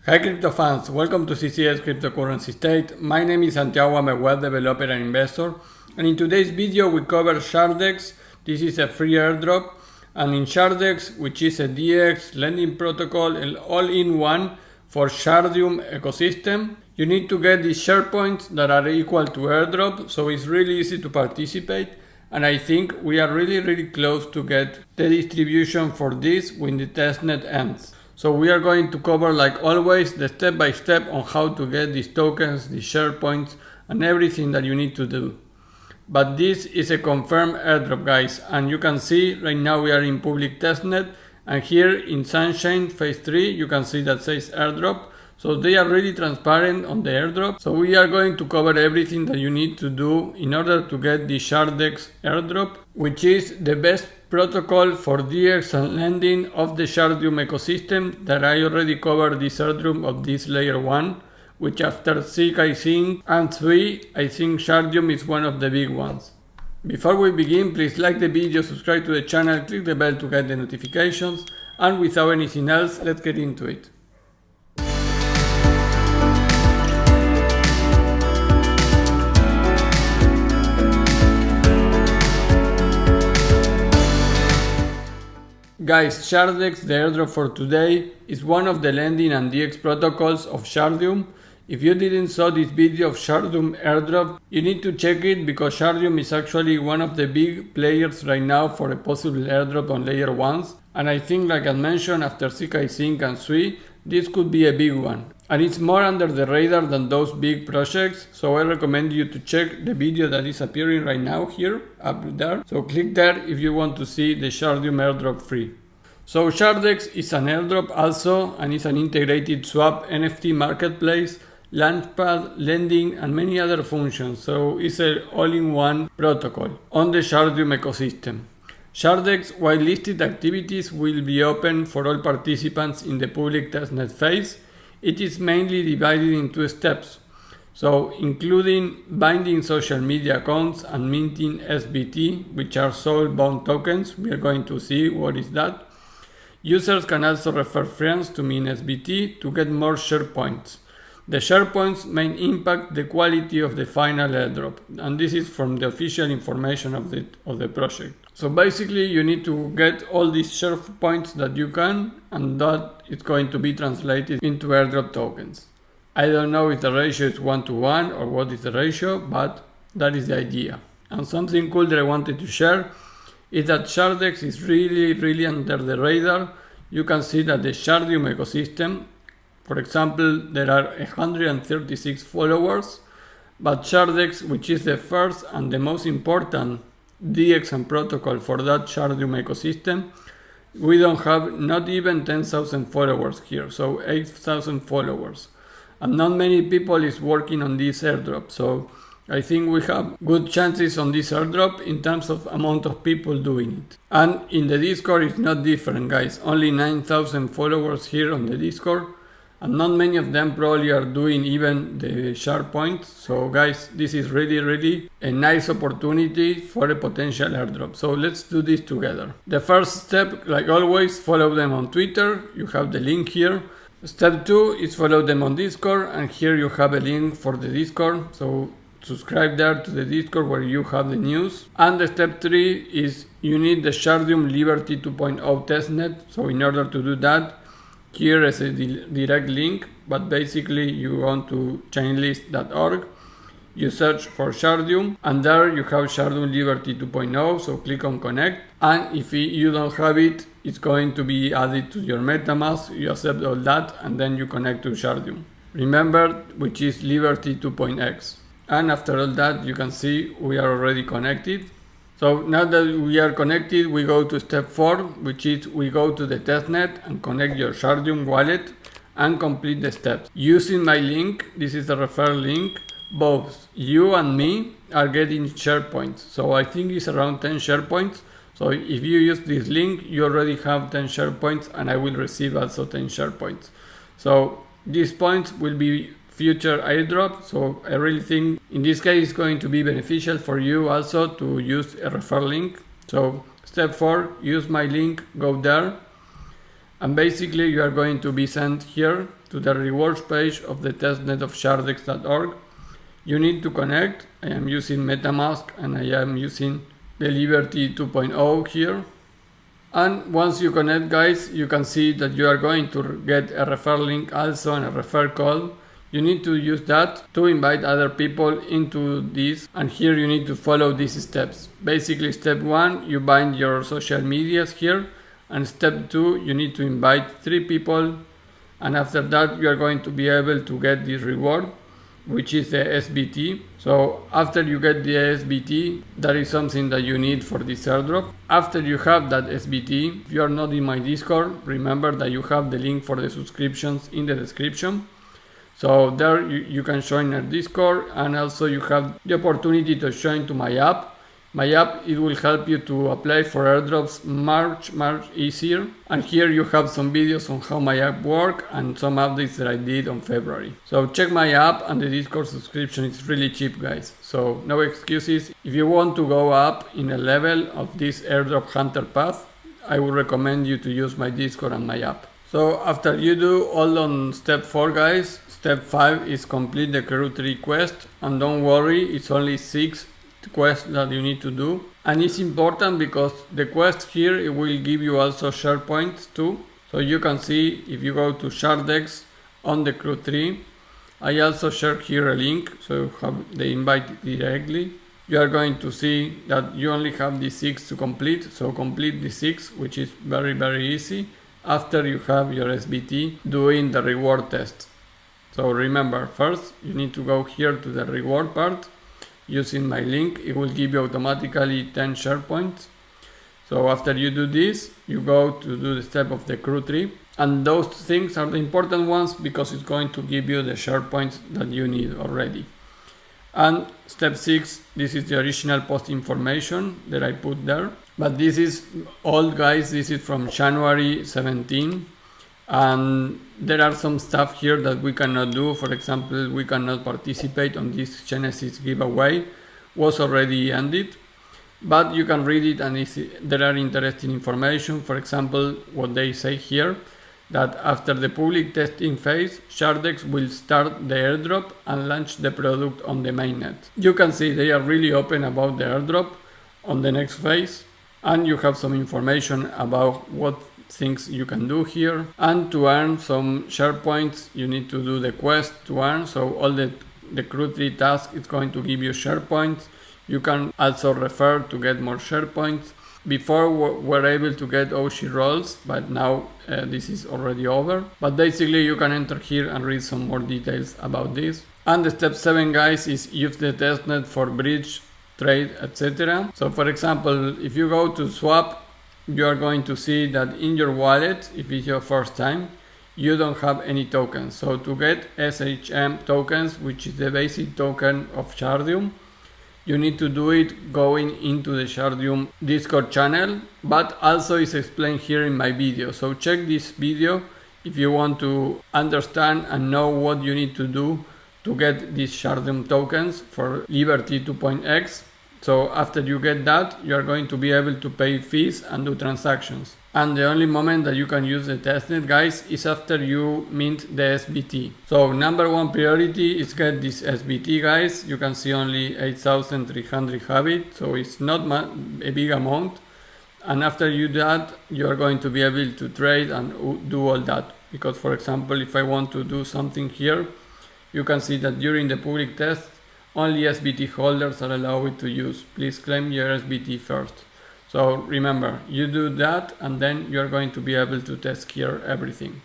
Hi crypto fans, welcome to CCS Cryptocurrency State. My name is Santiago, I'm a web developer and investor, and in today's video we cover SharDEX. This is a free airdrop, and in SharDEX, which is a DEX lending protocol and all-in-one for Shardeum Ecosystem, you need to get these Sharepoints that are equal to airdrop, so it's really easy to participate, and I think we are really close to get the distribution for this when the testnet ends. So we are going to cover, like always, the step-by-step on how to get these tokens, these Sharepoints, and everything that you need to do. But this is a confirmed airdrop, guys, and you can see right now we are in public testnet, and here in Sunshine phase 3 you can see that says airdrop. So they are really transparent on the airdrop. So we are going to cover everything that you need to do in order to get the SharDEX airdrop, which is the best protocol for DEX and lending of the Shardeum ecosystem. That I already covered this airdrop of this layer 1, which after Zksync and 3, I think Shardeum is one of the big ones. Before we begin, please like the video, subscribe to the channel, click the bell to get the notifications, and without anything else, let's get into it. Guys, SharDEX, the airdrop for today, is one of the lending and DEX protocols of Shardeum. If you didn't saw this video of Shardeum airdrop, you need to check it because Shardeum is actually one of the big players right now for a possible airdrop on layer 1s. And I think, like I mentioned, after Zksync and 3, this could be a big one. And it's more under the radar than those big projects, so I recommend you to check the video that is appearing right now here, up there. So click there if you want to see the Shardeum airdrop free. So SharDEX is an airdrop also, and it's an integrated swap, NFT marketplace, launchpad, lending, and many other functions. So it's an all-in-one protocol on the Shardeum ecosystem. SharDEX whitelisted activities will be open for all participants in the public testnet phase. It is mainly divided in 2 steps, so including binding social media accounts and minting SBT, which are SOL bound tokens. We are going to see what is that. Users can also refer friends to mint SBT to get more Sharepoints. The Sharepoints may impact the quality of the final airdrop, and this is from the official information of the project. So basically you need to get all these Sharepoints that you can, and that is going to be translated into airdrop tokens. I don't know if the ratio is 1-to-1 or what is the ratio, but that is the idea. And something cool that I wanted to share is that SharDEX is really under the radar. You can see that the Shardeum ecosystem, for example, there are 136 followers, but SharDEX, which is the first and the most important DEX and protocol for that Shardeum ecosystem, we don't have not even 10,000 followers here, so 8,000 followers. And not many people is working on this airdrop, so I think we have good chances on this airdrop in terms of amount of people doing it. And in the Discord it's not different, guys. Only 9,000 followers here on the Discord, and not many of them probably are doing even the Sharepoints. So guys, this is really a nice opportunity for a potential airdrop. So let's do this together. The first step, like always, follow them on Twitter. You have the link here. Step 2 is follow them on Discord, and here you have a link for the Discord. So subscribe there to the Discord where you have the news. And the step 3 is you need the Shardeum Liberty 2.0 testnet. So in order to do that, here is a direct link, but basically you want to chainlist.org. You search for Shardeum, and there you have Shardeum Liberty 2.0, so click on connect. And if you don't have it, it's going to be added to your Metamask. You accept all that, and then you connect to Shardeum. Remember, which is Liberty 2.x. And after all that, you can see we are already connected. So now that we are connected, we go to step 4, which is we go to the testnet and connect your Shardeum wallet and complete the steps. Using my link, this is the referral link, both you and me are getting Sharepoints. So I think it's around 10 Sharepoints. So if you use this link, you already have 10 Sharepoints, and I will receive also 10 Sharepoints. So these points will be future airdrop, so I really think in this case it's going to be beneficial for you also to use a referral link. So step 4, use my link, go there, And basically you are going to be sent here to the rewards page of the testnet of shardex.org. You need to connect. I am using Metamask and I am using the Liberty 2.0 here. And once you connect, guys, you can see that you are going to get a refer link also and a refer code. You need to use that to invite other people into this, and here you need to follow these steps. Basically, step 1, you bind your social medias here, and step 2, you need to invite 3 people, and after that you are going to be able to get this reward, which is the SBT. So after you get the SBT, that is something that you need for this airdrop. After you have that SBT, if you are not in my Discord, remember that you have the link for the subscriptions in the description. So there you can join our Discord, and also you have the opportunity to join to my app. My app, it will help you to apply for airdrops much easier. And here you have some videos on how my app works and some updates that I did on February. So check my app, and the Discord subscription is really cheap, guys. So no excuses. If you want to go up in a level of this airdrop hunter path, I would recommend you to use my Discord and my app. So after you do all on step 4, guys, step 5 is complete the crew 3 quest. And don't worry, it's only 6 quest that you need to do, and it's important because the quest here, it will give you also Sharepoints too. So you can see if you go to SharDEX on the crew 3, I also share here a link, so you have the invite directly. You are going to see that you only have the 6 to complete, so complete the 6, which is very easy after you have your SBT doing the reward test. So remember, first you need to go here to the reward part. Using my link, it will give you automatically 10 Sharepoints. So after you do this, you go to do the step of the crew 3, and those things are the important ones because it's going to give you the Sharepoints that you need already. And step 6, this is the original post information that I put there, but this is all, guys. This is from January 17, and there are some stuff here that we cannot do. For example, we cannot participate on this Genesis giveaway, was already ended, but you can read it, and there are interesting information. For example, what they say here, that after the public testing phase, SharDEX will start the airdrop and launch the product on the mainnet. You can see they are really open about the airdrop on the next phase, and you have some information about what things you can do here. And to earn some Sharepoints, you need to do the quest to earn. So all the crew 3 task is going to give you Sharepoints. You can also refer to get more Sharepoints. Before we're able to get OG roles, but now this is already over. But basically you can enter here and read some more details about this. And the step 7, guys, is use the testnet for bridge, trade, etc. So for example, if you go to swap, you are going to see that in your wallet, if it's your first time, you don't have any tokens. So to get SHM tokens, which is the basic token of Shardeum, you need to do it going into the Shardeum Discord channel, but also it's explained here in my video. So check this video if you want to understand and know what you need to do to get these Shardeum tokens for Liberty 2.x. So after you get that, you are going to be able to pay fees and do transactions. And the only moment that you can use the testnet, guys, is after you mint the SBT. So number 1 priority is get this SBT, guys. You can see only 8,300 have it, so it's not a big amount. And after you do that, you are going to be able to trade and do all that. Because for example, if I want to do something here, you can see that during the public test, only SBT holders are allowed to use. Please claim your SBT first. So remember, you do that, and then you're going to be able to test here everything.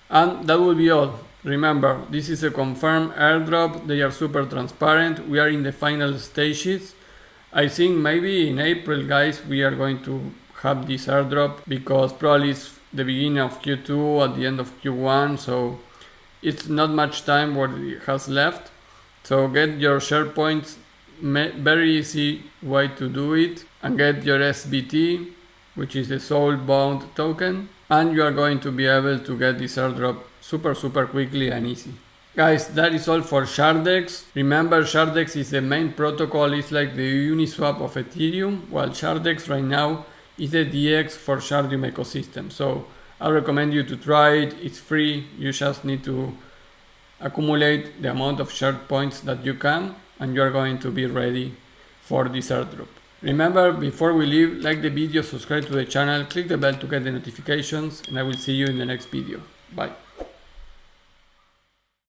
And that will be all. Remember, this is a confirmed airdrop. They are super transparent. We are in the final stages. I think maybe in April, guys, we are going to have this airdrop, because probably it's the beginning of Q2 at the end of Q1. So it's not much time what it has left. So get your Sharepoints, very easy way to do it, and get your SBT, which is the soul bound token, and you are going to be able to get this airdrop super quickly and easy. Guys, that is all for SharDEX. Remember, SharDEX is the main protocol. It's like the Uniswap of Ethereum, while SharDEX right now is the DEX for Shardeum Ecosystem. So I recommend you to try it. It's free. You just need to accumulate the amount of Sharepoints that you can, and you are going to be ready for this airdrop. Remember, before we leave, like the video, subscribe to the channel, click the bell to get the notifications, and I will see you in the next video. Bye.